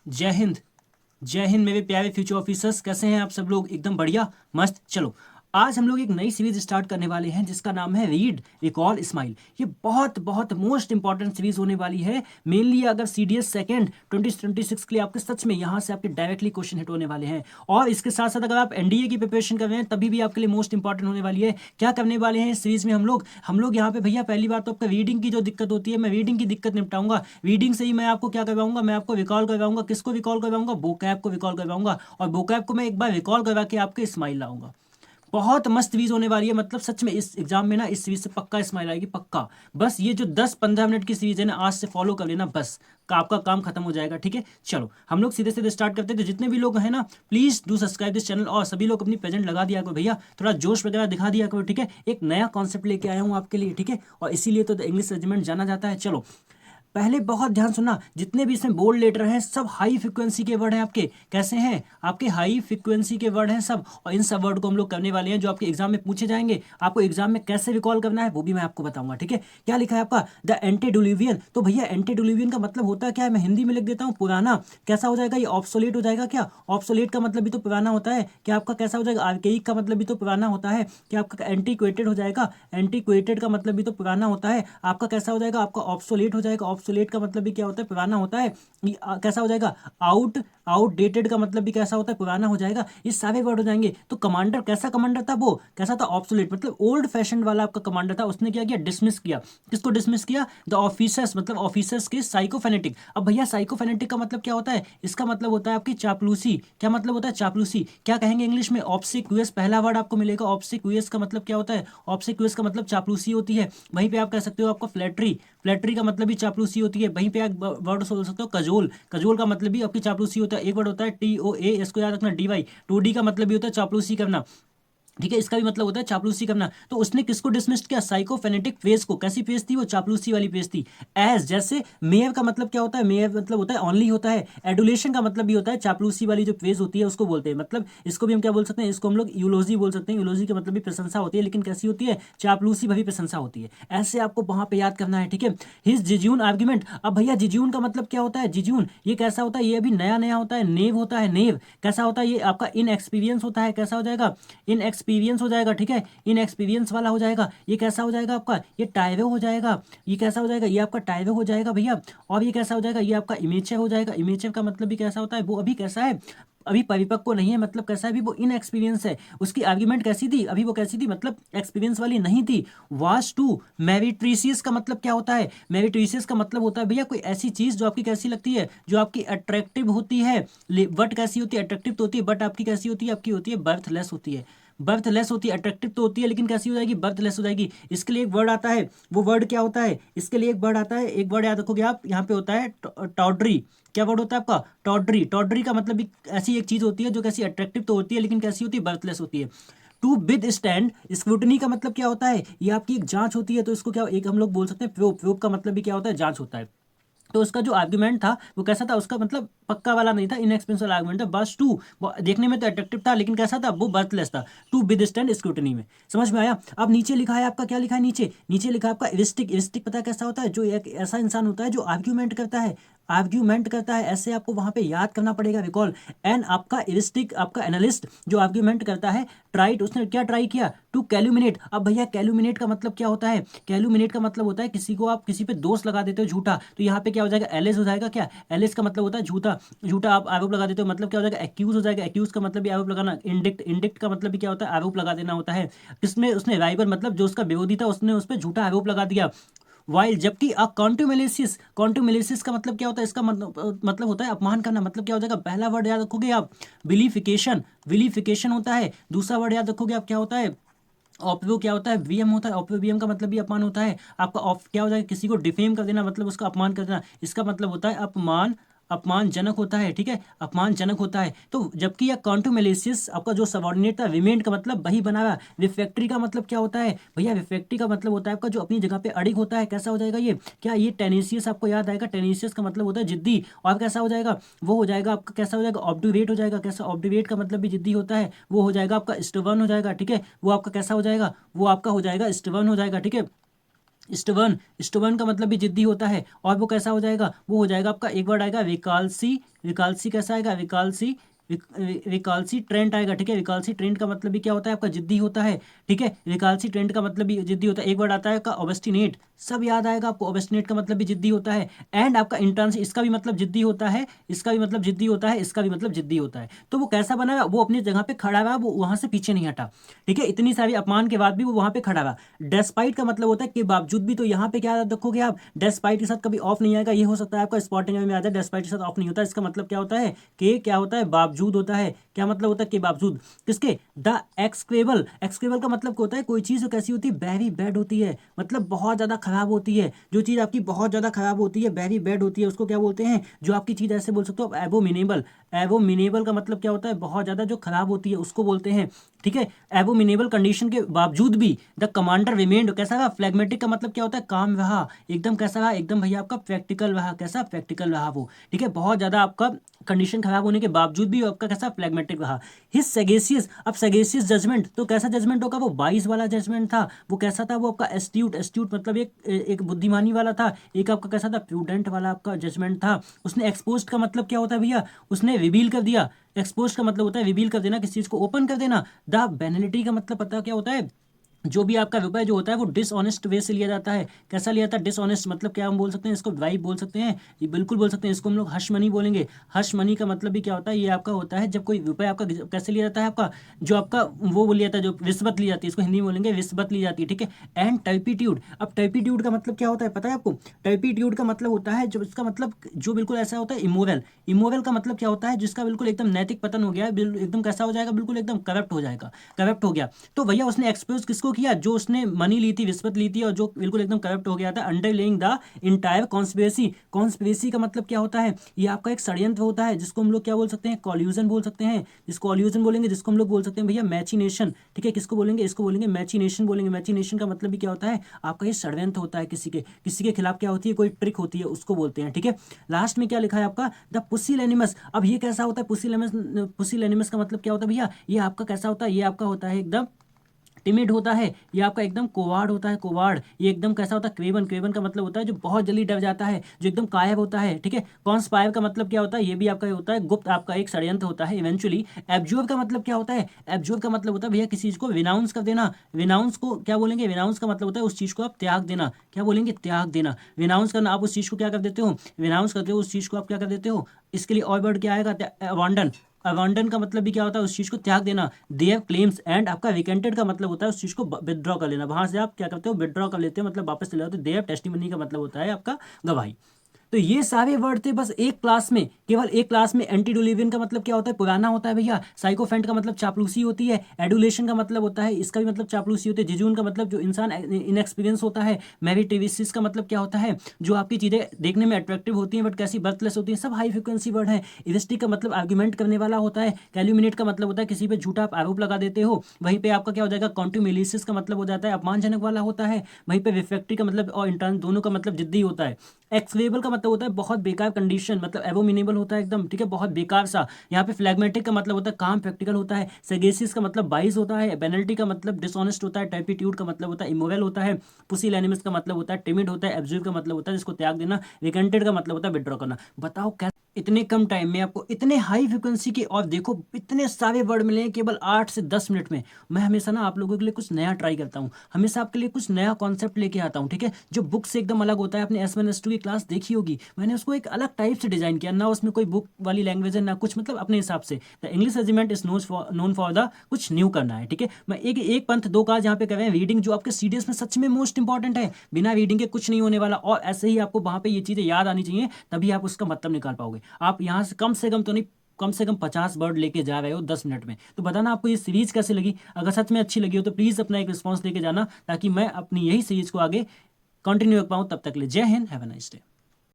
जय हिंद। जय हिंद मेरे प्यारे फ्यूचर ऑफिसर्स, कैसे हैं आप सब लोग? एकदम बढ़िया, मस्त। चलो, आज हम लोग एक नई सीरीज स्टार्ट करने वाले हैं जिसका नाम है रीड रिकॉल स्माइल। ये बहुत बहुत मोस्ट इंपॉर्टेंट सीरीज होने वाली है। मेनली अगर CDS सेकंड 2026 के लिए आपके सच में यहाँ से आपके डायरेक्टली क्वेश्चन हिट होने वाले हैं। और इसके साथ साथ अगर आप NDA की प्रिपरेशन कर रहे हैं तभी भी आपके लिए मोस्ट इंपॉर्टेंट होने वाली है। क्या करने वाले हैं इस सीरीज में हम लोग यहाँ पे भैया, पहली बात तो आपका रीडिंग की जो दिक्कत होती है, मैं रीडिंग की दिक्कत निपटाऊंगा। रीडिंग से ही मैं आपको क्या करवाऊंगा, मैं आपको रिकॉल करवाऊंगा। किसको रिकॉल करवाऊंगा? vocab को रिकॉल करवाऊंगा। और vocab को मैं एक बार रिकॉल करवा के आपके स्माइल लाऊंगा। बहुत मस्त सीरीज होने वाली है। मतलब सच में इस एग्जाम में ना इस सीरीज से पक्का स्माइल आएगी, पक्का। बस ये जो 10-15 मिनट की सीरीज है ना, आज से फॉलो कर लेना, बस आपका काम खत्म हो जाएगा। ठीक है, चलो हम लोग सीधे सीधे स्टार्ट करते हैं। तो जितने भी लोग हैं ना, please do subscribe this channel. और सभी लोग अपनी प्रेजेंट लगा दिया करो भैया, थोड़ा जोश वगैरह दिखा दिया करो। ठीक है, एक नया कॉन्सेप्ट लेके आया हूँ आपके लिए। ठीक है, और इसीलिए तो द इंग्लिश रेजिमेंट जाना जाता है। चलो, पहले बहुत ध्यान सुनना, जितने भी इसमें बोल्ड लेटर हैं सब हाई फ्रिक्वेंसी के वर्ड हैं आपके। कैसे हैं? आपके हाई फ्रिक्वेंसी के वर्ड हैं सब। और इन सब वर्ड को हम लोग करने वाले हैं जो आपके एग्जाम में पूछे जाएंगे। आपको एग्जाम में कैसे रिकॉल करना है वो भी मैं आपको बताऊंगा। ठीक है, क्या लिखा है आपका? द एंटीडिलुवियन। तो भैया एंटीडिलुवियन का मतलब होता है क्या है? मैं हिंदी में लिख देता हूँ, पुराना। कैसा हो जाएगा ये? ऑब्सोलेट हो जाएगा। क्या ऑब्सोलेट का मतलब भी तो पुराना होता है। क्या आपका कैसा हो जाएगा? आर्केइक का मतलब भी तो पुराना होता है। क्या आपका एंटीक्वेटेड हो जाएगा? एंटीक्वेटेड का मतलब भी तो पुराना होता है। आपका कैसा हो जाएगा? आपका ऑब्सोलेट हो जाएगा। ऑब्सोलेट का मतलब भी क्या होता है? पुराना होता है। कैसा हो जाएगा? आउटडेटेड का मतलब भी कैसा होता है? पुराना हो जाएगा। ये सारे वर्ड हो जाएंगे। तो कमांडर कैसा कमांडर था? वो कैसा था? ऑब्सोलेट, मतलब ओल्ड फैशन वाला आपका कमांडर था। उसने क्या किया? डिसमिस किया। किसको डिसमिस किया? द ऑफिसर्स, मतलब ऑफिसर्स के साइकोफेनेटिक। अब भैया साइकोफेनेटिक का मतलब क्या होता है? इसका मतलब होता है आपकी चापलूसी। क्या मतलब होता है? चापलूसी। क्या कहेंगे इंग्लिश में? ऑब्सिक्यूअस। पहला वर्ड आपको मिलेगा ऑब्सिक्यूअस का मतलब क्या होता है? ऑब्सिक्यूअस का मतलब चापलूसी होती है। वहीं पे आप कह सकते हो आपका फ्लैटरी। फ्लैटरी का मतलब भी चापलूसी होती है। वहीं पे आप वर्ड सोच सकते हो कजोल। कजोल का मतलब भी आपकी चापलूसी होता है। एक वर्ड होता है TOA, इसको याद रखना, DY। 2D का मतलब भी होता है चापलूसी करना। ठीक है, इसका भी मतलब होता है चापलूसी करना। तो उसने किसको डिसमिस किया? साइकोफेनेटिक फेज को। कैसी फेज थी वो? चापलूसी वाली फेज थी। एज, जैसे मेयर का मतलब क्या होता है? मेयर मतलब होता है ओनली होता है। एडुलेशन का मतलब भी होता है चापलूसी वाली जो फेज होती है उसको बोलते हैं। मतलब इसको भी हम क्या बोल सकते हैं? इसको हम लोग यूलोजी बोल सकते हैं। यूलोजी का मतलब भी प्रशंसा होती है, लेकिन कैसी होती है? चापलूसी भरी प्रशंसा होती है। ऐसे आपको वहां पे याद करना है। ठीक है, हिज जिज्यून आर्ग्यूमेंट। अब भैया जिज्यून का मतलब क्या होता है? जिज्यून ये कैसा होता है? ये अभी नया नया होता है। नेव होता है, नेव। कैसा होता है? ये आपका इन एक्सपीरियंस होता है। कैसा हो जाएगा? इन एक्सपीरियंस हो जाएगा। ठीक है, इन एक्सपीरियंस वाला हो जाएगा। ये कैसा हो जाएगा आपका? ये टाइवे हो जाएगा। ये कैसा हो जाएगा? ये आपका टाइवे हो जाएगा भैया। और ये कैसा हो जाएगा? ये आपका इमेचर हो जाएगा। इमेचर का मतलब भी कैसा होता है? वो अभी कैसा है? अभी परिपक्व नहीं है। मतलब कैसा है? अभी वो इन एक्सपीरियंस है। उसकी आर्ग्यूमेंट कैसी थी? अभी वो कैसी थी? मतलब एक्सपीरियंस वाली नहीं थी। वास टू मेरिट्रीसियस का मतलब क्या होता है? मेरिट्रीसियस का मतलब होता है भैया कोई ऐसी चीज जो आपकी कैसी लगती है? जो आपकी अट्रैक्टिव होती है। बट कैसी होती है? अट्रैक्टिव तो होती है, बट आपकी कैसी होती है? आपकी होती है बर्थलेस होती है। बर्थलेस होती है। अट्रैक्टिव तो होती है लेकिन कैसी हो जाएगी? बर्थलेस हो जाएगी। इसके लिए एक वर्ड आता है। वो वर्ड क्या होता है? इसके लिए एक वर्ड आता है, एक वर्ड याद रखोगे आप, यहाँ पे होता है टॉड्री। क्या वर्ड होता है आपका? टॉड्री। टॉड्री का मतलब भी ऐसी एक चीज होती है जो कैसी अट्रैक्टिव तो होती है लेकिन कैसी होती है? बर्थलेस होती है। टू विद स्टैंड स्क्रूटनी का मतलब क्या होता है? ये आपकी एक जांच होती है। तो इसको क्या एक हम लोग बोल सकते हैं प्रूफ। प्रूफ का मतलब भी क्या होता है? जांच होता है। तो उसका जो आर्गुमेंट था वो कैसा था? उसका मतलब पक्का वाला नहीं था, इनएक्सपेंसिव आर्गुमेंट था। बस टू, देखने में तो अट्रैक्टिव था लेकिन कैसा था? वो बर्थलेस था। टू विदस्टैंड स्क्रूटनी में। समझ में आया? अब नीचे लिखा है आपका, क्या लिखा है नीचे? नीचे लिखा है आपका इरिस्टिक। इरिस्टिक पता है कैसा होता है? जो एक ऐसा इंसान होता है जो आर्ग्यूमेंट करता है। आर्ग्यूमेंट करता है, ऐसे आपको वहां पे याद करना पड़ेगा, रिकॉल। एंड आपका इरिस्टिक, आपका एनालिस्ट जो आर्ग्यूमेंट करता है, ट्राइड, उसने क्या ट्राई किया? टू कैल्यूमिनेट। अब भैया कैल्यूमिनेट का मतलब क्या होता है? कैल्यूमिनेट का मतलब होता है किसी को आप किसी पे दोष लगा देते हो झूठा। तो यहाँ पे क्या हो जाएगा? एलिस हो जाएगा। क्या? एलिस का मतलब होता है झूठा। झूठा आप आरोप लगा देते हो, मतलब क्या हो जाएगा? एक्यूज हो जाएगा। एक्यूज का मतलब भी आरोप लगाना। इंडिक्ट, इंडिक्ट का मतलब भी क्या होता है? आरोप लगा देना होता है। किसमें? उसने राइवल, मतलब जो उसका विरोधी था, उसने उस पर झूठा आरोप लगा दिया। वाइल, जबकि कॉन्टुमेलिसिस। कॉन्टुमेलिसिस का मतलब क्या होता है? इसका मतलब होता है अपमान करना। मतलब क्या हो जाएगा? पहला वर्ड याद रखोगे आप, विलिफिकेशन। विलिफिकेशन होता है। दूसरा वर्ड याद रखोगे आप, क्या होता है? ऑप्यो। क्या होता है? वीएम होता है। ऑप्योवियम का मतलब भी अपमान होता है आपका। ऑफ क्या हो जाएगा? किसी को डिफेम कर देना, मतलब उसका अपमान कर देना। इसका मतलब होता है अपमान। अपमानजनक होता है। ठीक है, अपमानजनक होता है। तो जबकि यह कॉन्टुमेलिसिस आपका जो सबॉर्डिनेट था, रिमेंट का मतलब वही बना रहा। रिफ्रैक्टरी का मतलब क्या होता है भैया? रिफ्रैक्टरी का मतलब होता है आपका जो अपनी जगह पे अड़िग होता है। कैसा हो जाएगा ये? क्या ये टेनेसियस आपको याद आएगा? टेनेसियस का मतलब होता है जिद्दी। और कैसा हो जाएगा? वो हो जाएगा आपका, कैसा हो जाएगा? ऑब्डुरेट हो जाएगा। कैसा? ऑब्डुरेट का मतलब भी जिद्दी होता है। वो हो जाएगा आपका स्टबर्न हो जाएगा। ठीक है, वो आपका कैसा हो जाएगा? वो आपका हो जाएगा स्टबर्न हो जाएगा। ठीक है, स्टबर्न, स्टबर्न का मतलब भी जिद्दी होता है। और वो कैसा हो जाएगा, वो हो जाएगा आपका, एक वर्ड आएगा विकालसी, विकालसी कैसा आएगा, विकालसी, विकालसी ट्रेंट आएगा, ठीक है। विकालसी ट्रेंट का मतलब भी क्या होता है आपका, जिद्दी होता है, ठीक है। विकालसी ट्रेंट का मतलब भी जिद्दी होता है। एक वर्ड आता है आपका ऑब्स्टिनेट, सब याद आएगा आपको, ऑब्स्टिनेट का मतलब भी जिद्दी होता है। एंड आपका इंटर्न, इसका भी मतलब जिद्दी होता है, इसका भी मतलब जिद्दी होता है, इसका भी मतलब जिद्दी होता है। तो वो कैसा बना, वो अपनी जगह पे खड़ा रहा, वो वहां से पीछे नहीं हटा, ठीक है। इतनी सारी अपमान के बाद भी वो वहां पे खड़ा रहा। डेस्पाइट का मतलब होता है के बावजूद भी, तो यहाँ पे क्या याद रखोगे आप, डेस्पाइट के साथ कभी ऑफ नहीं आएगा। ये हो सकता है आपका स्पॉटिंग में आ जाए, डेस्पाइट के साथ ऑफ नहीं होता। इसका मतलब क्या होता है, के क्या होता है, बावजूद होता है। क्या मतलब होता है, के बावजूद, किसके, द एक्सक्रेबल, एक्सक्रेबल का मतलब क्या होता है, कोई चीज़ कैसी होती है, वेरी बैड होती है, मतलब बहुत ज़्यादा खराब होती है। जो चीज़ आपकी बहुत ज़्यादा खराब होती है, वेरी बैड होती है, उसको क्या बोलते हैं, जो आपकी चीज़ ऐसे बोल सकते हो एबोमिनेबल। एबोमिनेबल का मतलब क्या होता है, बहुत ज़्यादा जो खराब होती है उसको बोलते हैं, ठीक है। एबोमिनेबल कंडीशन के बावजूद भी द कमांडर रिमेंड, कैसा रहा, फ्लैग्मेटिक का मतलब क्या होता है, काम रहा, एकदम कैसा रहा, एकदम भैया आपका प्रैक्टिकल रहा, कैसा प्रैक्टिकल रहा वो, ठीक है। बहुत ज़्यादा आपका कंडीशन खराब होने के बावजूद भी आपका कैसा फ्लैग्मेटिक रहा। हिज सेगेसियस, अब सेगेसियस जजमेंट, तो कैसा जजमेंट होगा, वो 22 वाला जजमेंट था। वो कैसा था, वो आपका एस्ट्यूट, एस्ट्यूट मतलब एक बुद्धिमानी वाला था। एक आपका कैसा था, प्रूडेंट वाला आपका जजमेंट था। उसने एक्सपोज का मतलब क्या होता है भैया, उसने रिवील कर दिया। एक्सपोज का मतलब होता है रिवील कर देना, किसी चीज़ को ओपन कर देना। द बेनिलिटी का मतलब पता क्या होता है, जो भी आपका रुपए जो होता है वो डिसऑनेस्ट वे से लिया जाता है। कैसा लिया जाता है, डिसऑनेस्ट, मतलब क्या हम बोल सकते हैं इसको, ड्राइव बोल सकते हैं, ये बिल्कुल बोल सकते हैं, इसको हम लोग हश मनी बोलेंगे। हश मनी का मतलब भी क्या होता है, ये आपका होता है जब कोई रुपए आपका कैसे लिया जाता है, आपका जो आपका वो लिया जाता है, जो रिश्वत ली जाती है, इसको हिंदी में बोलेंगे रिश्वत ली जाती है, ठीक है। एंड टर्पिट्यूड, अब टर्पिट्यूड का मतलब क्या होता है पता है आपको, टर्पिट्यूड का मतलब होता है जो इसका मतलब जो बिल्कुल ऐसा होता है इमोरल। इमोरल का मतलब क्या होता है, जिसका बिल्कुल एकदम नैतिक पतन हो गया है, एकदम कैसा हो जाएगा, बिल्कुल एकदम करप्ट हो जाएगा, करप्ट हो गया। तो भैया उसने एक्सपोज किसको किया, जो उसने मनी ली थी, रिश्वत ली थी, और जो बिल्कुल एकदम करप्ट हो गया था, underlying the entire conspiracy. Conspiracy का मतलब क्या होता है, ये आपका एक षड्यंत्र होता है, जिसको हम लोग क्या बोल सकते हैं, कॉल्यूजन बोल सकते हैं, जिसको कॉल्यूजन बोलेंगे, जिसको हम लोग बोल सकते हैं भैया मैचिनेशन, ठीक है। किसको बोलेंगे, इसको बोलेंगे मैचिनेशन बोलेंगे। मैचिनेशन का मतलब भी क्या होता है, आपका ये षड्यंत्र होता है, किसी के खिलाफ क्या होती है, कोई ट्रिक होती है, उसको बोलते हैं, ठीक है। लास्ट में क्या लिखा है आपका, द पुसिलैनिमस। अब ये कैसा होता है पुसिलैनिमस, पुसिलैनिमस का मतलब क्या होता है भैया, ये आपका कैसा होता है, ये आपका होता है एकदम टिमिड होता है, ये आपका एकदम कोवार्ड होता है, कोवार्ड। ये एकदम कैसा होता है, क्रेवन, क्रेवन का मतलब होता है जो बहुत जल्दी डर जाता है, जो एकदम कायब होता है, ठीक है। कॉन्स्पायर का मतलब क्या होता है, ये भी आपका होता है गुप्त, आपका एक षड्यंत्र होता है इवेंचुअली। एब्जोर्ब का मतलब क्या होता है, एब्जोर्ब का मतलब होता है भैया किसी चीज को विनाउंस कर देना। विनाउंस को क्या बोलेंगे, विनाउंस का मतलब होता है उस चीज को आप त्याग देना, क्या बोलेंगे, त्याग देना। विनाउंस करना, आप उस चीज को क्या कर देते हो, विनाउंस करते हो, उस चीज को आप क्या कर देते हो। इसके लिए और वर्ड क्या आएगा, अबांडन। अबांडन का मतलब भी क्या होता है, उस चीज को त्याग देना। दे हैव क्लेम्स, एंड आपका विकेंटेड का मतलब होता है उस चीज को विदड्रॉ कर लेना, वहां से आप क्या करते हो, विदड्रॉ कर लेते हो, मतलब वापस चले जाते हो। दे हैव टेस्टिमनी का मतलब होता है आपका गवाही। तो ये सारे वर्ड थे बस एक क्लास में, केवल एक क्लास में। एंटीडुलिवियन का मतलब क्या होता है, पुराना होता है भैया। साइकोफेंट का मतलब चापलूसी होती है। एडुलेशन का मतलब होता है, इसका भी मतलब चापलूसी होती है। जिजून का मतलब जो इंसान इनएक्सपीरियंस होता है। मेरिटिविसिस का मतलब क्या होता है, जो आपकी चीज़ें देखने में अट्रैक्टिव होती हैं बट कैसी बर्थलेस होती हैं। सब हाई फ्रिक्वेंसी वर्ड है। इविस्टिक का मतलब आर्ग्यूमेंट करने वाला होता है। कैल्यूमिनेट का मतलब होता है किसी पे झूठा आप आरोप लगा देते हो। वहीं पे आपका क्या हो जाएगा, कॉन्ट्यूमिलिसिस का मतलब हो जाता है अपमानजनक वाला होता है। वहीं पे रिफ्रैक्टरी का मतलब और इंटर्न दोनों का मतलब जिद्दी होता है। एक्सवेबल का मतलब होता है बहुत बेकार कंडीशन, मतलब एबोमिनेबल होता है एकदम, ठीक है, बहुत बेकार सा। यहाँ पे फ्लैग्मेटिक का मतलब होता है काम प्रैक्टिकल होता है। सेगेसिस का मतलब बाइस होता है। पेनल्टी का मतलब डिसऑनेस्ट होता है। टैपिट्यूड का मतलब होता है इमोरल होता है। पुसिलैनिमस का मतलब होता है टिमिड होता है। एब्जॉर्ब का मतलब होता है जिसको त्याग देना। वेकेंटेड का मतलब होता है विड्रॉ करना। बताओ क्या इतने कम टाइम में आपको इतने हाई फ्रिक्वेंसी के, और देखो इतने सारे वर्ड मिले हैं केवल 8 से 10 मिनट में। मैं हमेशा ना आप लोगों के लिए कुछ नया ट्राई करता हूँ, हमेशा आपके लिए कुछ नया कॉन्सेप्ट लेके आता हूँ, ठीक है, जो बुक से एकदम अलग होता है। आपने S1 S2 की क्लास देखी होगी, मैंने उसको एक अलग टाइप से डिजाइन किया ना, उसमें कोई बुक वाली लैंग्वेज है ना कुछ, मतलब अपने हिसाब से। The English regiment is known for the कुछ न्यू करना है, ठीक है। मैं एक पंथ दो काज यहाँ पे कर रहे हैं। रीडिंग जो आपके सीडीएस में सच में मोस्ट इंपॉर्टेंट है, बिना रीडिंग के कुछ नहीं होने वाला। और ऐसे ही आपको वहां पे ये चीजें याद आनी चाहिए, तभी आप उसका मतलब निकाल पाओगे। आप यहाँ से कम तो नहीं, कम से कम 50 वर्ड लेके जा रहे हो 10 मिनट में। तो बताना आपको ये सीरीज कैसे लगी। अगर सच में अच्छी लगी हो तो प्लीज़ अपना एक रिस्पॉन्स लेके जाना, ताकि मैं अपनी यही सीरीज को आगे कंटिन्यू कर पाऊँ। तब तक ले जय Hind, have a nice day.